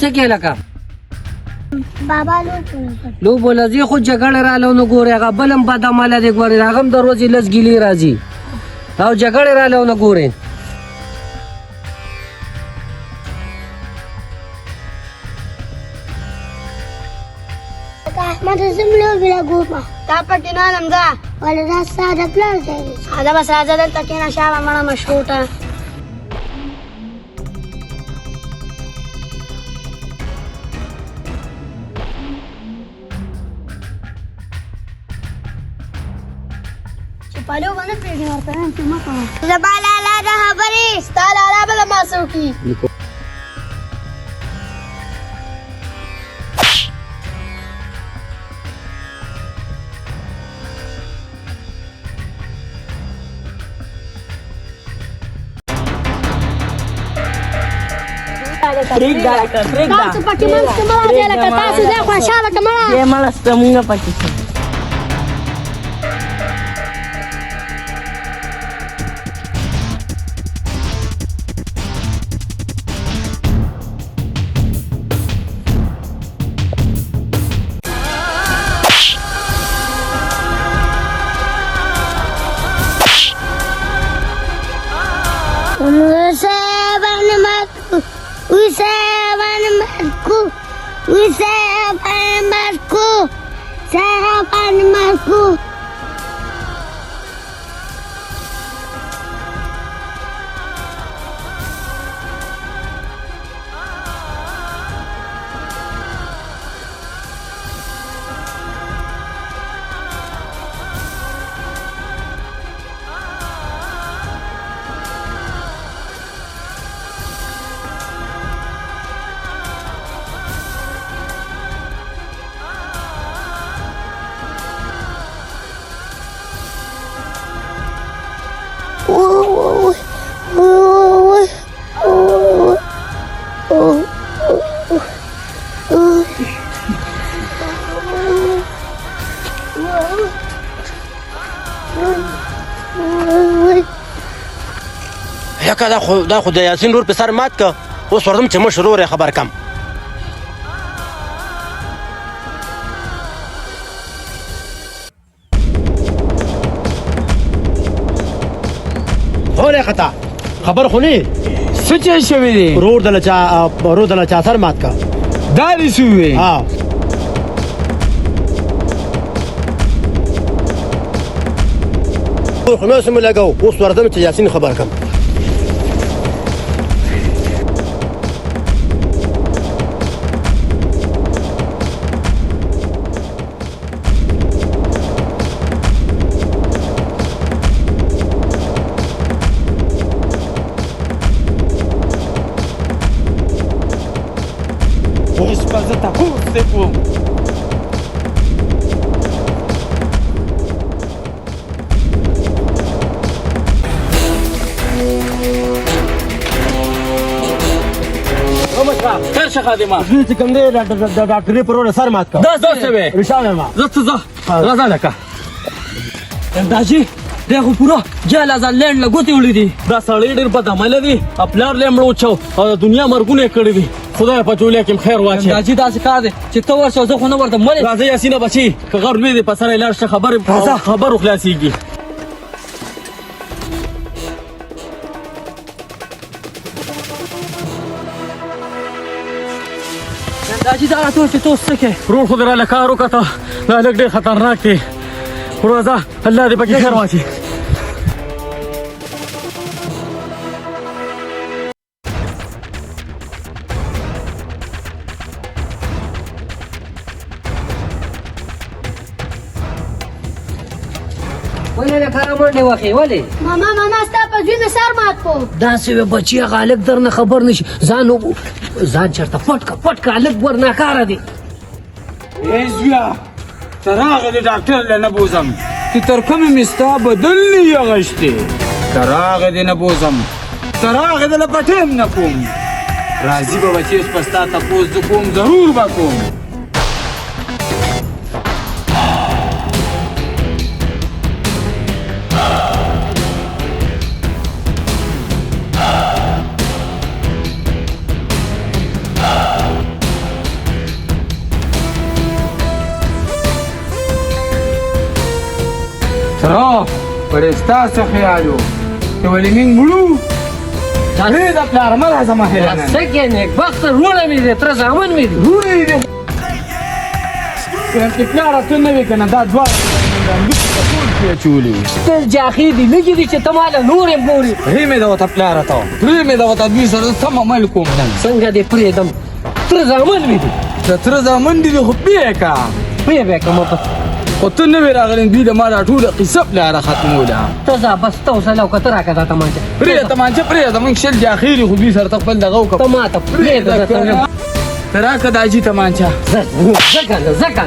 څه کې لکه بابا لو بوله زه خو جګړه رااله نو ګورې هغه بل هم بد عمله دی ګورې هغه هم د ورځې لس ګیلې راځي او جګړې رااله نو ګورې احمد زم لوبې لګوم تا پکې نه علم ده ولې دا ستا د پلار ځای دی دا بس راځه دلته کښېنه شابه مړه مشروطه چې پلو به نه پرېږدي ورته وایم چې مه کوه زما لالا د خبرې ستا لالا به له ما څه وکړي تاسو پکې منځ کې مه راځئ لکه تاسو ځای خوشحاله که مړه دې مړه سته مونږ پکې شو Marco. یکه دا خو د یاسین رور په سر مات که اوس ورځم چې مشر ورور یې خبر کم هولې خطا خبر خو نه څه چی شوي دي ورور د له چا سر مات که دا دې شوي خو مې سمې لګو اوس ورځم چې یاسین خبر کم اوس به زه تپوس دې کوم خیر شه خادمه زه چې کوم دی د ډاکټرې پر ور سر مات کا دا څه وې رشاد ما زه څه زه راځه لکه امداجي دا خو پوره جال ازان لینډ لګوتې وړي دي دا سړی ډېر بد عمله دي پلار له مړو چو او د دنیا مرګونه کړی دي خدای په جوړه کې خیر واچي امداجي داسې کار دی چې ته ورشه زه خو نه ورته مړ راځه یاسینه بچي که غر لوی دی په سره لاړ شه خبر خلاصېږي امداجي دا راته چې ته اوس څه کوې ورور خو دې راله کار وکړه دا لږ ډېر خطرناک دی ورځه الله دې پکې خیر واچي ولې له کاره منډې وهې ولې ماما ستا په زوی مې سر مات کړو داسې وې بچي هغه هلک درنه خبر نه شي ځان چېرته پټ که هلک ورناکاره دی ای زویه ته راغلې ډاکټر له نه بوځم چې تر کومې مې ستا بدل نه یې اغوښتې ته راغلې نه بوځم ته راغلې له پټیم نه کوم راځي به بچي اوس په ستا تپوس زه کوم ضرور به کوم ترى ولستاسو خيالو تولي من ملو هذا بلا رمال هذا ما هي سكن یک وخت روړه مې دي تر زامن مې دي روحي دي كانت بلا تنوي كان دا دوار چولي ته جاخي دي لګي دي چې تماله نورې موري ريمي دا وتبلا راتو ريمي دا وتبي سر سم مالكم څنګه دې پرې دم تر زامن مې دي تر زمن دي خو بيكا به کوم په او ته نوې راغلې دوی د ما دا ټول قصه بلا ختموله ته ځه بس ته وسله او کتره کته تمانچه پرې ته من شل دي اخیری خو دوی سره خپل دغه وکړه ته ما ته پرې ده تراکه دا جی تمانچه زکه